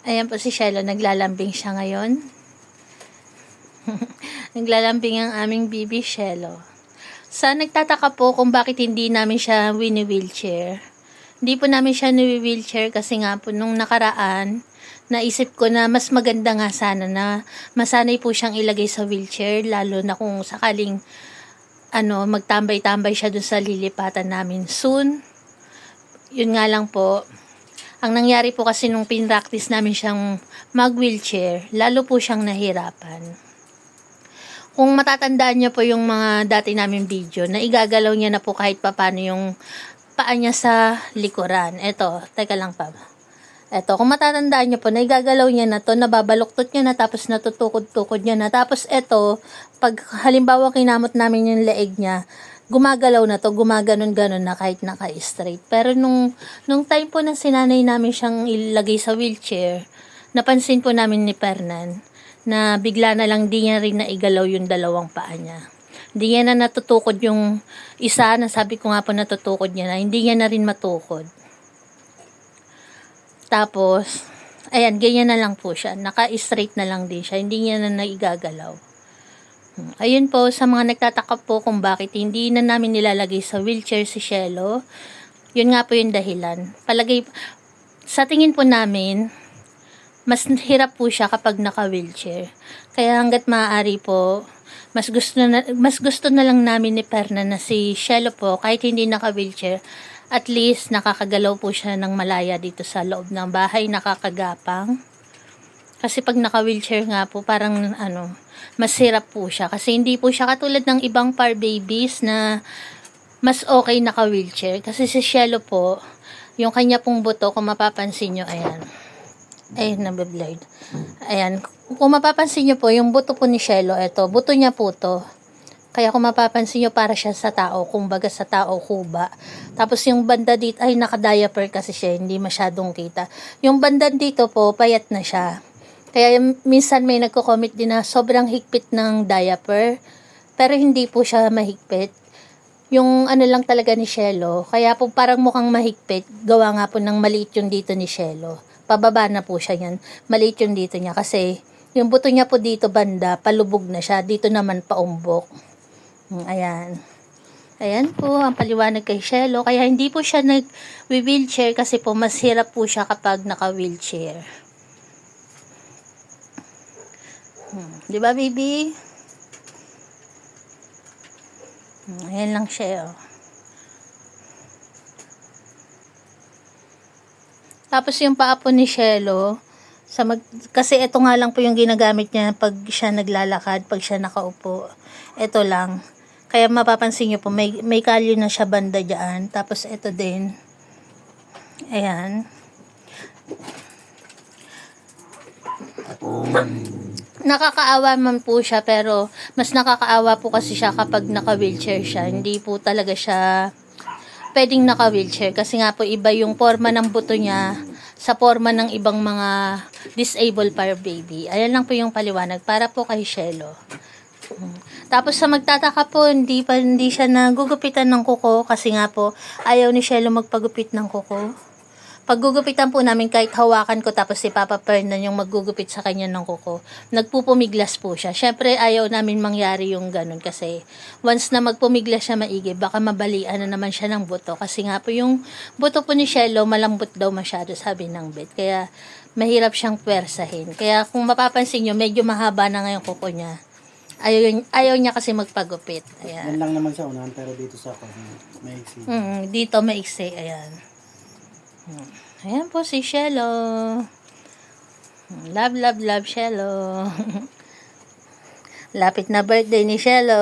Ayan po si Shelo, naglalambing siya ngayon. Naglalambing ang aming baby Shelo. Sa nagtataka po kung bakit hindi namin siya wini-wheelchair. Hindi po namin siya ni-wheelchair kasi nga po nung nakaraan, naisip ko na mas maganda nga sana na masanay po siyang ilagay sa wheelchair, lalo na kung sakaling magtambay-tambay siya dun sa lilipatan namin soon. Yun nga lang po, ang nangyari po kasi nung pinractice namin siyang mag-wheelchair, lalo po siyang nahirapan. Kung matatandaan niyo po yung mga dati namin video, na igagalaw niya na po kahit papano yung paa niya sa likuran. Eto, teka lang pa. Eto, kung matatandaan niyo po, na igagalaw niya na to, nababaluktot niya na, tapos natutukod-tukod niya na. Tapos eto, pag halimbawa kinamot namin yung leeg niya, gumagalaw na to, gumaganon-ganon na kahit naka-straight. Pero nung time po na sinanay namin siyang ilagay sa wheelchair, napansin po namin ni Fernan na bigla na lang di niya rin naigalaw yung dalawang paa niya. Hindi niya na natutukod yung isa, na sabi ko nga po natutukod niya na, hindi niya na rin matukod. Tapos, ayan, ganyan na lang po siya. Naka-straight na lang din siya. Hindi niya na naigagalaw. Ayun po, sa mga nagtataka po kung bakit hindi na namin nilalagay sa wheelchair si Shelo, yun nga po yung dahilan. Sa tingin po namin, mas hirap po siya kapag naka-wheelchair. Kaya hanggat maaari po, mas gusto na lang namin ni Perna na si Shelo po, kahit hindi naka-wheelchair, at least nakakagalaw po siya ng malaya dito sa loob ng bahay, nakakagapang. Kasi pag naka-wheelchair nga po, parang mas hirap po siya. Kasi hindi po siya katulad ng ibang par babies na mas okay naka-wheelchair. Kasi si Shelo po, yung kanya pong buto, kung mapapansin nyo, ayan. Ayun, nabiblurred. Ayan. Kung mapapansin nyo po, yung buto po ni Shelo, eto, buto niya po to. Kaya kung mapapansin nyo, para siya sa tao, kumbaga sa tao, kuba. Tapos yung banda dito, ay naka-diaper kasi siya, hindi masyadong kita. Yung banda dito po, payat na siya. Kaya minsan may nagko-comment din na sobrang higpit ng diaper. Pero hindi po siya mahigpit. Yung lang talaga ni Shelo, kaya po parang mukhang mahigpit, gawa nga po ng maliit yung dito ni Shelo. Pababa na po siya yan. Maliit yung dito niya kasi yung buto niya po dito banda, palubog na siya. Dito naman paumbok. Ayan. Ayan po ang paliwanag kay Shelo. Kaya hindi po siya nag-wheelchair kasi po mas hirap po siya kapag naka-wheelchair. Di ba, baby? Ayan lang siya, oh. Tapos yung paa po ni Shelo, kasi ito nga lang po yung ginagamit niya pag siya naglalakad, pag siya nakaupo. Ito lang. Kaya mapapansin niyo po, may kalyo na siya banda dyan. Tapos ito din. Ayan. Nakakaawa man po siya, pero mas nakakaawa po kasi siya kapag naka-wheelchair siya. Hindi po talaga siya pwedeng naka-wheelchair kasi nga po iba yung forma ng buto niya sa forma ng ibang mga disabled par baby. Ayan lang po yung paliwanag para po kay Shelo. Tapos sa magtataka po, hindi siya nagugupitan ng kuko kasi nga po ayaw ni Shelo magpagupit ng kuko. Paggugupitan po namin, kahit hawakan ko tapos si Papa Fernan yung maggugupit sa kanya ng kuko, nagpupumiglas po siya. Syempre ayaw namin mangyari yung ganun kasi once na magpumiglas siya maigi, baka mabalian na naman siya ng buto. Kasi nga po yung buto po ni Shelo, malambot daw masyado, sabi ng vet. Kaya mahirap siyang pwersahin. Kaya kung mapapansin nyo, medyo mahaba na ngayon kuko niya. Ayaw niya kasi magpagupit. Ayan. Yan lang naman sa unahan, pero dito sa ako, maiksi. Dito maiksi, ayan. Ayan po si Shelo. Love, love, love, Shelo. Lapit na birthday ni Shelo.